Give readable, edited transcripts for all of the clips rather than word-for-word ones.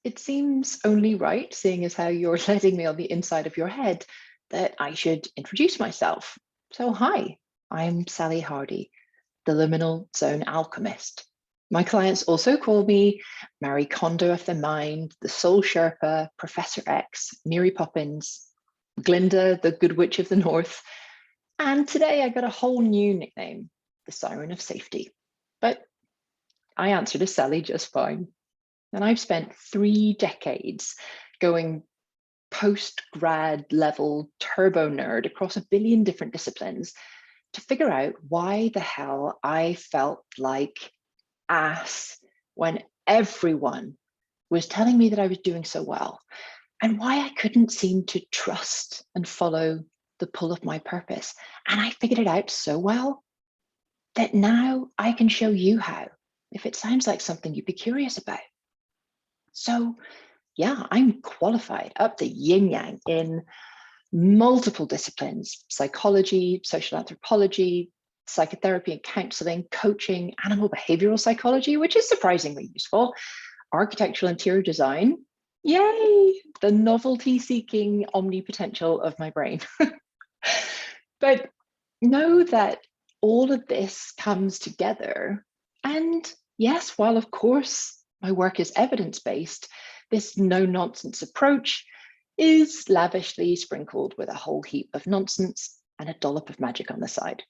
it seems only right, seeing as how you're letting me on the inside of your head, that I should introduce myself. So, hi, I'm Sally Hardie, the Liminal Zone Alchemist. My clients also call me Marie Kondo of the Mind, the Soul Sherpa, Professor X, Mary Poppins, Glinda, the Good Witch of the North. And today I got a whole new nickname, the Siren of Safety. But I answer to Sally just fine. And I've spent 3 decades going post-grad level turbo nerd across a billion different disciplines to figure out why the hell I felt like ass when everyone was telling me that I was doing so well, and why I couldn't seem to trust and follow the pull of my purpose. And I figured it out so well that now I can show you how, if it sounds like something you'd be curious about. So yeah, I'm qualified up the yin yang in multiple disciplines: psychology, social anthropology, psychotherapy and counseling, coaching, animal behavioral psychology, which is surprisingly useful, architectural interior design. Yay, the novelty seeking omnipotential of my brain. But know that all of this comes together. And yes, while of course my work is evidence-based, this no-nonsense approach is lavishly sprinkled with a whole heap of nonsense and a dollop of magic on the side.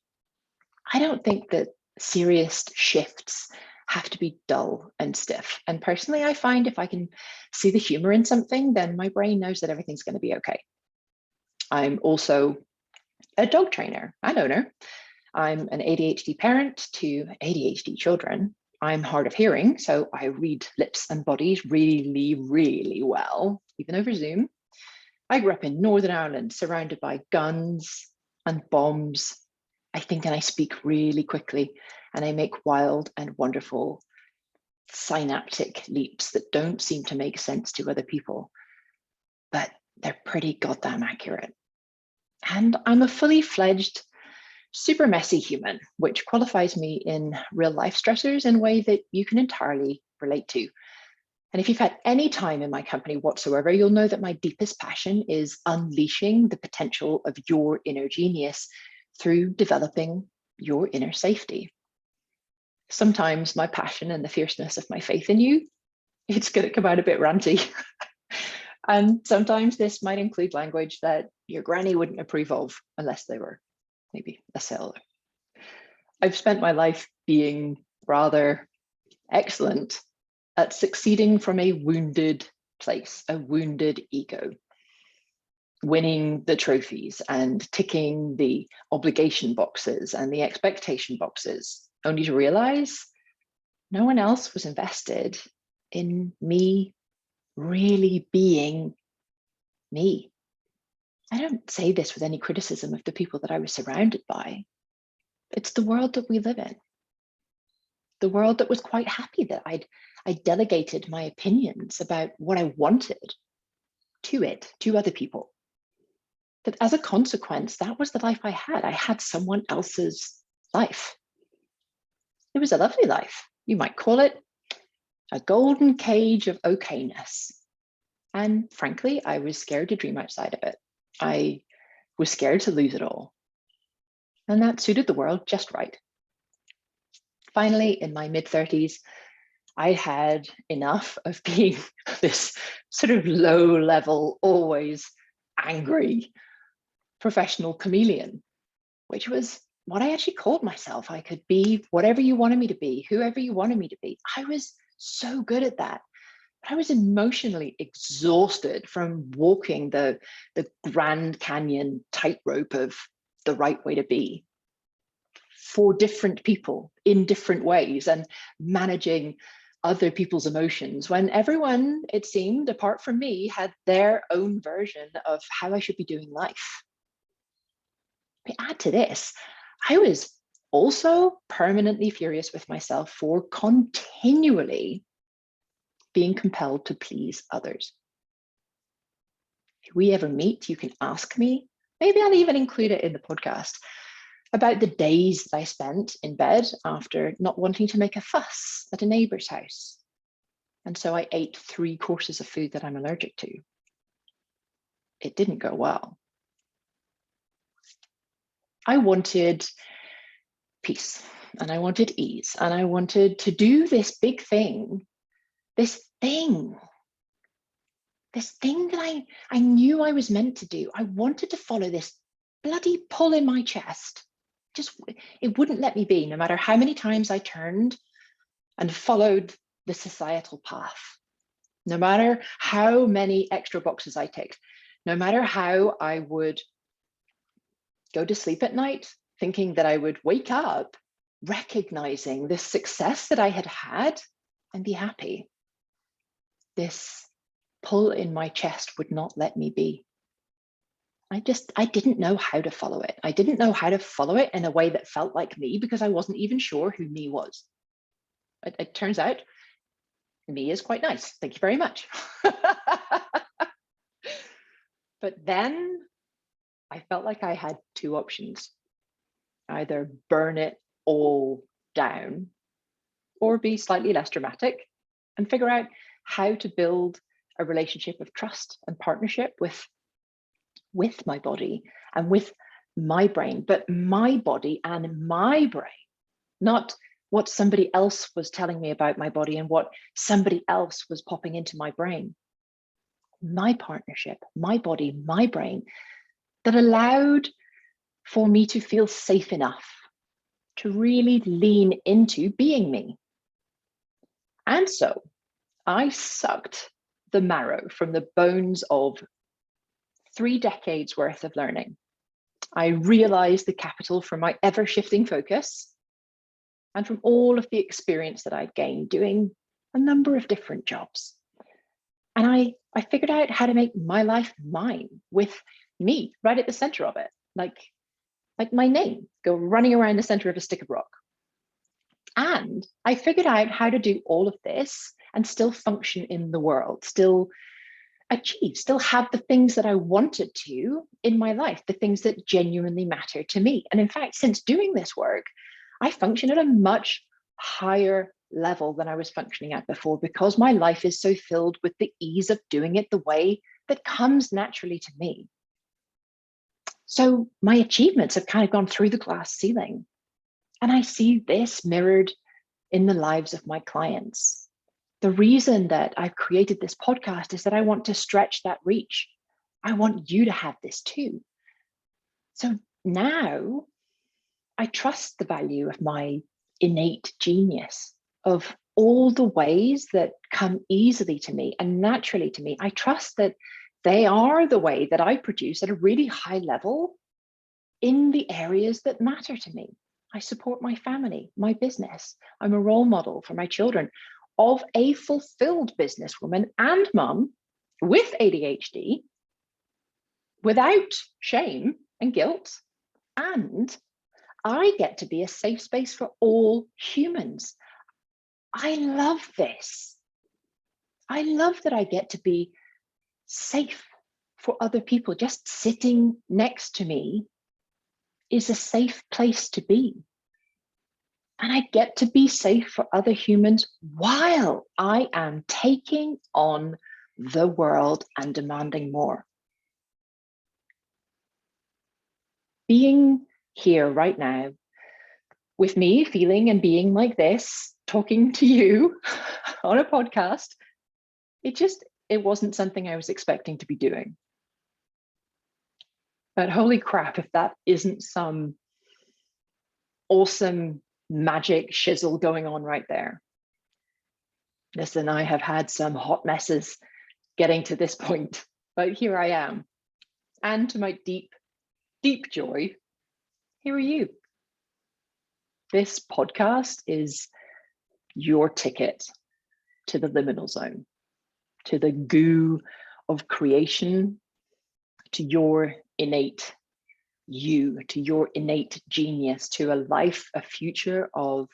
I don't think that serious shifts have to be dull and stiff. And personally, I find if I can see the humor in something, then my brain knows that everything's going to be okay. I'm also a dog trainer and owner. I'm an ADHD parent to ADHD children. I'm hard of hearing, so I read lips and bodies really, really well, even over Zoom. I grew up in Northern Ireland, surrounded by guns and bombs. I think and I speak really quickly, and I make wild and wonderful synaptic leaps that don't seem to make sense to other people, but they're pretty goddamn accurate. And I'm a fully fledged, super messy human, which qualifies me in real life stressors in a way that you can entirely relate to. And if you've had any time in my company whatsoever, you'll know that my deepest passion is unleashing the potential of your inner genius through developing your inner safety. Sometimes my passion and the fierceness of my faith in you, it's going to come out a bit ranty. And sometimes this might include language that your granny wouldn't approve of unless they were maybe a sailor. I've spent my life being rather excellent at succeeding from a wounded place, a wounded ego, winning the trophies and ticking the obligation boxes and the expectation boxes, only to realize no one else was invested in me really being me. I don't say this with any criticism of the people that I was surrounded by. It's the world that we live in. The world that was quite happy that I delegated my opinions about what I wanted to other people. But as a consequence, that was the life I had. I had someone else's life. It was a lovely life. You might call it a golden cage of okayness. And frankly, I was scared to dream outside of it. I was scared to lose it all. And that suited the world just right. Finally, in my mid-30s, I had enough of being this sort of low-level, always angry professional chameleon, which was what I actually called myself. I could be whatever you wanted me to be, whoever you wanted me to be. I was so good at that. But I was emotionally exhausted from walking the Grand Canyon tightrope of the right way to be for different people in different ways and managing other people's emotions when everyone, it seemed, apart from me, had their own version of how I should be doing life. But add to this, I was also permanently furious with myself for continually being compelled to please others. If we ever meet, you can ask me, maybe I'll even include it in the podcast, about the days that I spent in bed after not wanting to make a fuss at a neighbor's house. And so I ate 3 courses of food that I'm allergic to. It didn't go well. I wanted peace, and I wanted ease, and I wanted to do this big thing, this thing that I knew I was meant to do. I wanted to follow this bloody pull in my chest. It wouldn't let me be, no matter how many times I turned and followed the societal path, no matter how many extra boxes I ticked, no matter how I would go to sleep at night thinking that I would wake up recognizing this success that I had had and be happy. This pull in my chest would not let me be. I didn't know how to follow it. I didn't know how to follow it in a way that felt like me, because I wasn't even sure who me was. It turns out me is quite nice. Thank you very much. But then I felt like I had 2 options: either burn it all down or be slightly less dramatic and figure out how to build a relationship of trust and partnership with my body and with my brain, but my body and my brain, not what somebody else was telling me about my body and what somebody else was popping into my brain. My partnership, my body, my brain, that allowed for me to feel safe enough to really lean into being me. And so I sucked the marrow from the bones of 3 decades worth of learning. I realized the capital from my ever-shifting focus and from all of the experience that I'd gained doing a number of different jobs. And I figured out how to make my life mine, with me right at the center of it, like my name, go running around the center of a stick of rock. And I figured out how to do all of this and still function in the world, still achieve, still have the things that I wanted to in my life, the things that genuinely matter to me. And in fact, since doing this work, I function at a much higher level than I was functioning at before, because my life is so filled with the ease of doing it the way that comes naturally to me. So my achievements have kind of gone through the glass ceiling. And I see this mirrored in the lives of my clients. The reason that I've created this podcast is that I want to stretch that reach. I want you to have this too. So now I trust the value of my innate genius, of all the ways that come easily to me and naturally to me. I trust that they are the way that I produce at a really high level in the areas that matter to me. I support my family, my business. I'm a role model for my children of a fulfilled businesswoman and mum with ADHD, without shame and guilt. And I get to be a safe space for all humans. I love this. I love that I get to be safe for other people. Just sitting next to me is a safe place to be. And I get to be safe for other humans while I am taking on the world and demanding more. Being here right now with me, feeling and being like this, talking to you on a podcast, it wasn't something I was expecting to be doing. But holy crap, if that isn't some awesome magic shizzle going on right there. Listen, I have had some hot messes getting to this point, but here I am. And to my deep, deep joy, here are you. This podcast is your ticket to the liminal zone, to the goo of creation, to your innate you, to your innate genius, to a life, a future of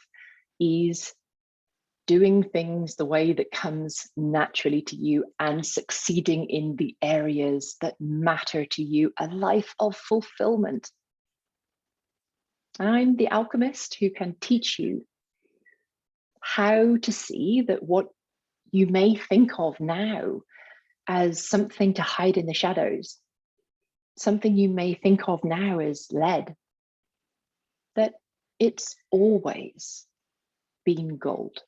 ease, doing things the way that comes naturally to you and succeeding in the areas that matter to you, a life of fulfillment. I'm the alchemist who can teach you how to see that what you may think of now as something to hide in the shadows, something you may think of now as lead, that it's always been gold.